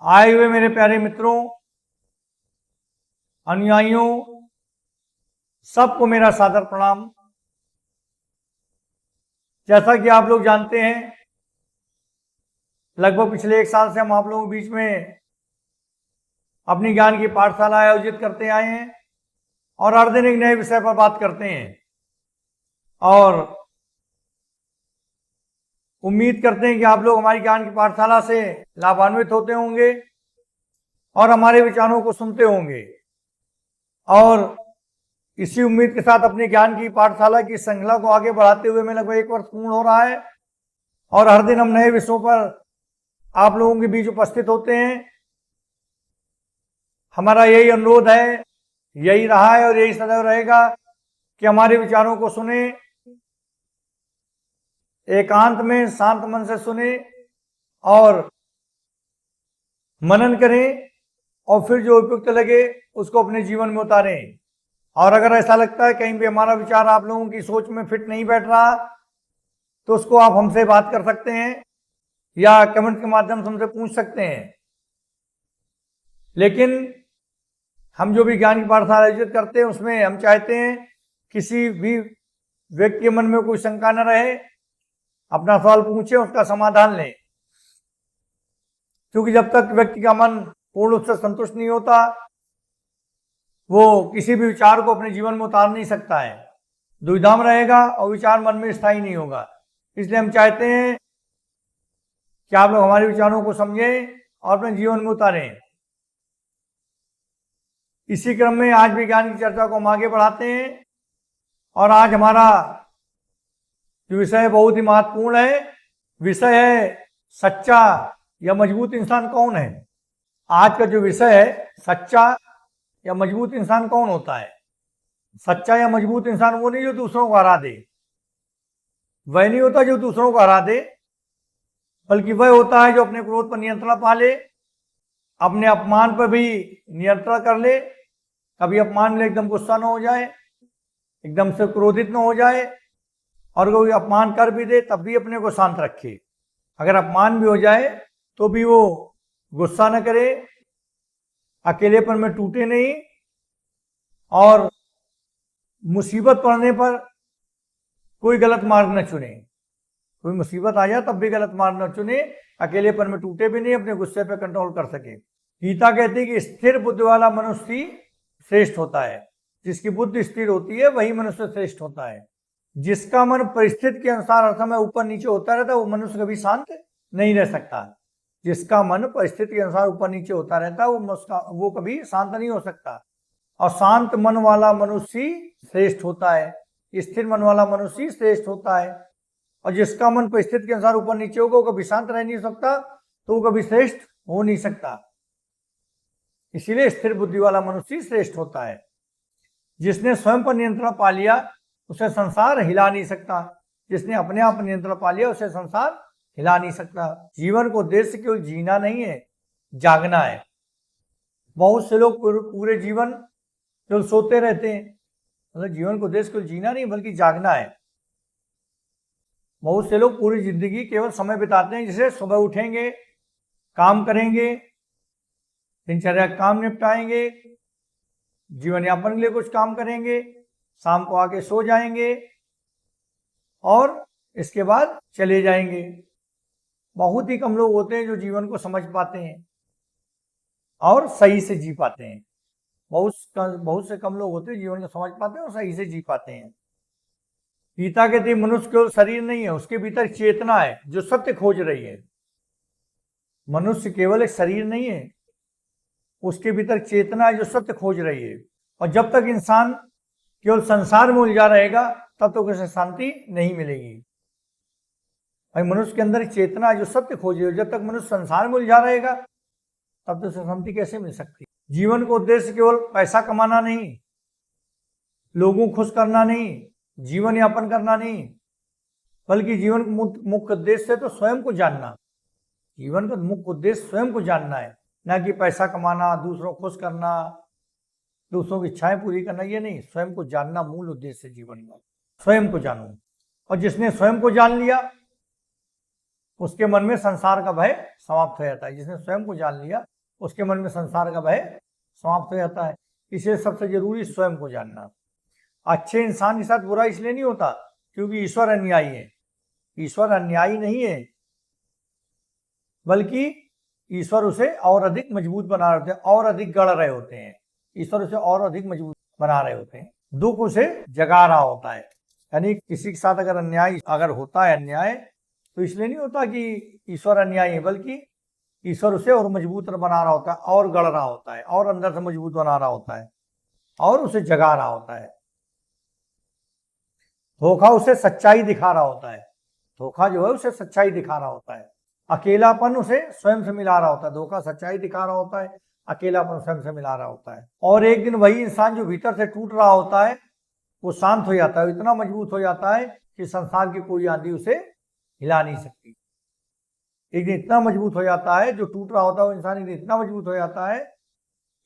आए हुए मेरे प्यारे मित्रों, अनुयायियों, सबको मेरा सादर प्रणाम। जैसा कि आप लोग जानते हैं, लगभग पिछले 1 साल से हम आप लोगों के बीच में अपनी ज्ञान की पाठशाला आयोजित करते आए हैं और हर दिन एक नए विषय पर बात करते हैं और उम्मीद करते हैं कि आप लोग हमारी ज्ञान की पाठशाला से लाभान्वित होते होंगे और हमारे विचारों को सुनते होंगे। और इसी उम्मीद के साथ अपनी ज्ञान की पाठशाला की श्रृंखला को आगे बढ़ाते हुए में लगभग 1 वर्ष पूर्ण हो रहा है और हर दिन हम नए विषयों पर आप लोगों के बीच उपस्थित होते हैं। हमारा यही अनुरोध है, यही रहा है और यही सदैव रहेगा कि हमारे विचारों को सुने, एकांत में शांत मन से सुने और मनन करें और फिर जो उपयुक्त लगे उसको अपने जीवन में उतारें। और अगर ऐसा लगता है कहीं भी हमारा विचार आप लोगों की सोच में फिट नहीं बैठ रहा तो उसको आप हमसे बात कर सकते हैं या कमेंट के माध्यम से हमसे पूछ सकते हैं। लेकिन हम जो भी ज्ञान की पाठशाला आयोजित करते हैं उसमें हम चाहते हैं किसी भी व्यक्ति के मन में कोई शंका न रहे, अपना सवाल पूछे, उसका समाधान लें। क्योंकि जब तक व्यक्ति का मन पूर्ण रूप से संतुष्ट नहीं होता वो किसी भी विचार को अपने जीवन में उतार नहीं सकता है, दुविधा में रहेगा और विचार मन में स्थायी नहीं होगा। इसलिए हम चाहते हैं कि आप लोग हमारे विचारों को समझें और अपने जीवन में उतारें। इसी क्रम में आज भी ज्ञान की चर्चा को हम आगे बढ़ाते हैं और आज हमारा जो विषय बहुत ही महत्वपूर्ण है, विषय है सच्चा या मजबूत इंसान कौन है। आज का जो विषय है, सच्चा या मजबूत इंसान कौन होता है। सच्चा या मजबूत इंसान वो नहीं जो दूसरों को हरा दे, वह नहीं होता जो दूसरों को हरा दे, बल्कि वह होता है जो अपने क्रोध पर नियंत्रण पा ले, अपने अपमान पर भी नियंत्रण कर ले, कभी अपमान में एकदम गुस्सा न हो जाए, एकदम से क्रोधित न हो जाए और कोई अपमान कर भी दे तब भी अपने को शांत रखे। अगर अपमान भी हो जाए तो भी वो गुस्सा न करे, अकेलेपन में टूटे नहीं और मुसीबत पड़ने पर कोई गलत मार्ग न चुने। कोई मुसीबत आ जाए तब भी गलत मार्ग न चुने, अकेलेपन में टूटे भी नहीं, अपने गुस्से पे कंट्रोल कर सके। गीता कहती है कि स्थिर बुद्धि वाला मनुष्य ही श्रेष्ठ होता है। जिसकी बुद्धि स्थिर होती है वही मनुष्य श्रेष्ठ होता है। जिसका मन परिस्थिति के अनुसार हर समय ऊपर नीचे होता रहता है वो मनुष्य कभी शांत नहीं रह सकता। जिसका मन परिस्थिति के अनुसार ऊपर नीचे होता रहता है वो कभी शांत नहीं हो सकता। और शांत मन वाला मनुष्य ही श्रेष्ठ होता है, स्थिर मन वाला मनुष्य ही श्रेष्ठ होता है। और जिसका मन परिस्थिति के अनुसार ऊपर नीचे होगा वो कभी शांत रह नहीं सकता, तो वो कभी श्रेष्ठ हो नहीं सकता। इसीलिए स्थिर बुद्धि वाला मनुष्य ही श्रेष्ठ होता है। जिसने स्वयं पर नियंत्रण पा लिया उसे संसार हिला नहीं सकता। जिसने अपने आप नियंत्रण पा लिया उसे संसार हिला नहीं सकता। जीवन को उद्देश्य केवल जीना नहीं है, जागना है। बहुत से लोग पूरे जीवन केवल सोते रहते हैं, मतलब जीवन को उद्देश्य केवल जीना नहीं बल्कि जागना है। बहुत से लोग पूरी जिंदगी केवल समय बिताते हैं, जैसे सुबह उठेंगे, काम करेंगे, दिनचर्या काम निपटाएंगे, जीवन यापन के लिए कुछ काम करेंगे, शाम को आके सो जाएंगे और इसके बाद चले जाएंगे। बहुत ही कम लोग होते हैं जो जीवन को समझ पाते हैं और सही से जी पाते हैं। बहुत से कम लोग होते हैं जीवन को समझ पाते हैं और सही से जी पाते हैं। गीता कहती है मनुष्य केवल शरीर नहीं है, उसके भीतर चेतना है जो सत्य खोज रही है। मनुष्य केवल एक शरीर नहीं है, उसके भीतर चेतना है जो सत्य खोज रही है। और जब तक इंसान केवल संसार में उलझा रहेगा तब तक उसे शांति नहीं मिलेगी। भाई मनुष्य के अंदर चेतना है जो सत्य खोज रही है। जब तक मनुष्य संसार में उलझा रहेगा तब तक उसे शांति कैसे मिल सकती। जीवन का उद्देश्य केवल पैसा कमाना नहीं, लोगों को खुश करना नहीं, जीवन यापन करना नहीं, बल्कि जीवन का मुख्य उद्देश्य है तो स्वयं को जानना। जीवन का मुख्य उद्देश्य स्वयं को जानना है, ना कि पैसा कमाना, दूसरों को खुश करना, दूसरों की इच्छाएं पूरी करना। ये नहीं, स्वयं को जानना मूल उद्देश्य है जीवन का। स्वयं को जानो। और जिसने स्वयं को जान लिया उसके मन में संसार का भय समाप्त हो जाता है। जिसने स्वयं को जान लिया उसके मन में संसार का भय समाप्त हो जाता है। इसलिए सबसे जरूरी स्वयं को जानना। अच्छे इंसान के साथ बुरा इसलिए नहीं होता क्योंकि ईश्वर अन्यायी है। ईश्वर अन्यायी नहीं है, बल्कि ईश्वर उसे और अधिक मजबूत बना रहे होते हैं, और अधिक गढ़ रहे होते हैं। ईश्वर उसे और अधिक मजबूत बना रहे होते हैं। दुख उसे जगा रहा होता है। यानी किसी के साथ अगर अन्याय अगर होता है अन्याय, तो इसलिए नहीं होता कि ईश्वर अन्यायी है, बल्कि ईश्वर उसे और मजबूत बना रहा होता है, और गढ़ रहा होता है, और अंदर से मजबूत बना रहा होता है, और उसे जगा रहा होता है। धोखा उसे सच्चाई दिखा रहा होता है। धोखा जो है उसे सच्चाई दिखा रहा होता है। अकेलापन उसे स्वयं से मिला रहा होता है। धोखा सच्चाई दिखा रहा होता है, अकेलापन स्वयं से मिला रहा होता है। और एक दिन वही इंसान जो भीतर से टूट रहा होता है वो शांत हो जाता है, इतना मजबूत हो जाता है कि संसार की कोई आंधी उसे हिला नहीं सकती। एक दिन इतना मजबूत हो जाता है, जो टूट रहा होता है वो इंसान एक दिन इतना मजबूत हो जाता है,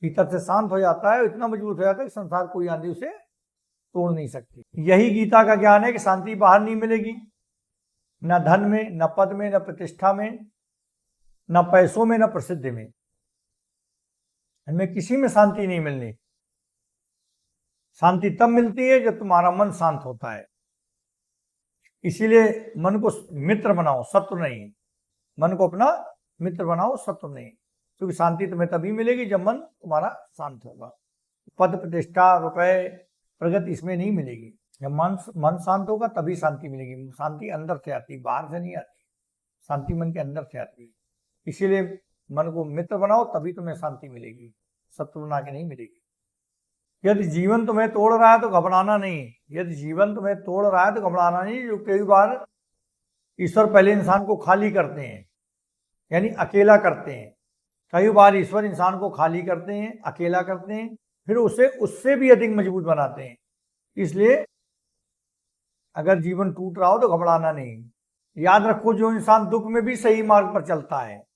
भीतर से शांत हो जाता है, इतना मजबूत हो जाता है कि संसार कोई आंधी उसे तोड़ नहीं सकती। यही गीता का ज्ञान है कि शांति बाहर नहीं मिलेगी, न धन में, न पद में, न प्रतिष्ठा में, न पैसों में, न प्रसिद्धि में। हमें किसी में शांति नहीं मिलनी। शांति तब मिलती है जब तुम्हारा मन शांत होता है। इसीलिए मन को मित्र बनाओ, शत्रु नहीं। मन को अपना मित्र बनाओ, शत्रु नहीं। क्योंकि शांति तुम्हें तभी मिलेगी जब मन तुम्हारा शांत होगा। पद, प्रतिष्ठा, रुपए, प्रगति इसमें नहीं मिलेगी। जब मन शांत होगा तभी शांति मिलेगी। शांति अंदर से आती, बाहर से नहीं आती। शांति मन के अंदर से आती है। इसीलिए मन को मित्र बनाओ, तभी तुम्हें शांति मिलेगी, शत्रु बना के नहीं मिलेगी। यदि जीवन तुम्हें तोड़ रहा है तो घबराना नहीं। यदि जीवन तुम्हें तोड़ रहा है तो घबराना नहीं। जो कई बार ईश्वर पहले इंसान को खाली करते हैं, यानी अकेला करते हैं। कई बार ईश्वर इंसान को खाली करते हैं, अकेला करते हैं, फिर उसे उससे भी अधिक मजबूत बनाते हैं। इसलिए अगर जीवन टूट रहा हो तो घबराना नहीं। याद रखो, जो इंसान दुख में भी सही मार्ग पर चलता है,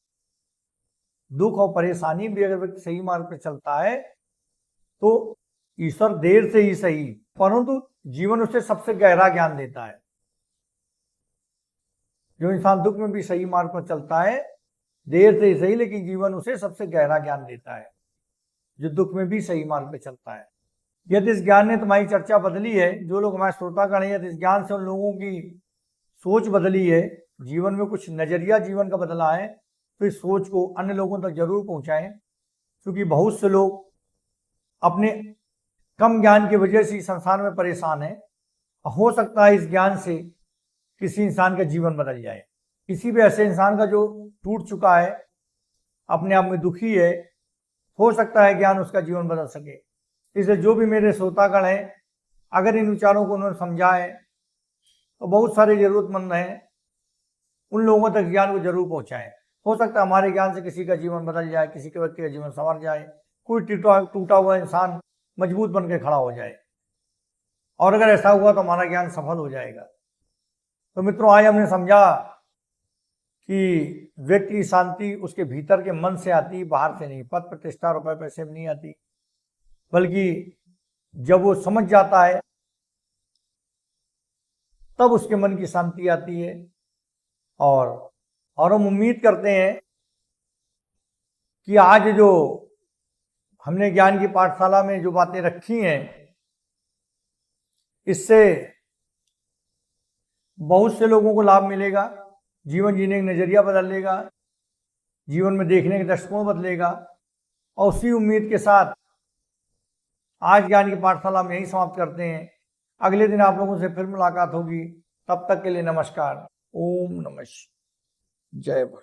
दुख और परेशानी भी अगर व्यक्ति सही मार्ग पर चलता है, तो ईश्वर देर से ही सही, परंतु जीवन उसे सबसे गहरा ज्ञान देता है। जो इंसान दुख में भी सही मार्ग पर चलता है, देर से ही सही, लेकिन जीवन उसे सबसे गहरा ज्ञान देता है, जो दुख में भी सही मार्ग पर चलता है। यदि इस ज्ञान ने तुम्हारी चर्चा बदली है, जो लोग हमारे श्रोतागण हैं, यदि इस ज्ञान से उन लोगों की सोच बदली है, जीवन में कुछ नजरिया जीवन का बदला है, तो इस सोच को अन्य लोगों तक जरूर पहुंचाएं। क्योंकि बहुत से लोग अपने कम ज्ञान की वजह से संसार में परेशान है। हो सकता है इस ज्ञान से किसी इंसान का जीवन बदल जाए। किसी भी ऐसे इंसान का जो टूट चुका है, अपने आप में दुखी है, हो सकता है ज्ञान उसका जीवन बदल सके। इसलिए जो भी मेरे श्रोतागण हैं, अगर इन विचारों को उन्होंने समझा है, तो बहुत सारे जरूरतमंद हैं, उन लोगों तक ज्ञान को जरूर पहुंचाएं। हो सकता है हमारे ज्ञान से किसी का जीवन बदल जाए, किसी के व्यक्ति का जीवन संवर जाए, कोई टूटा हुआ इंसान मजबूत बन के खड़ा हो जाए। और अगर ऐसा हुआ तो हमारा ज्ञान सफल हो जाएगा। तो मित्रों, आज हमने समझा कि व्यक्ति की शांति उसके भीतर के मन से आती, बाहर से नहीं। पद, प्रतिष्ठा, रुपए, पैसे में नहीं आती, बल्कि जब वो समझ जाता है तब उसके मन की शांति आती है। और हम उम्मीद करते हैं कि आज जो हमने ज्ञान की पाठशाला में जो बातें रखी हैं, इससे बहुत से लोगों को लाभ मिलेगा। जीवन जीने का नजरिया बदलेगा, जीवन में देखने के दृष्टिकोण बदलेगा। और उसी उम्मीद के साथ आज ज्ञान की पाठशाला में यही समाप्त करते हैं। अगले दिन आप लोगों से फिर मुलाकात होगी। तब तक के लिए नमस्कार। ओम नमः शिवाय। जय भगवान।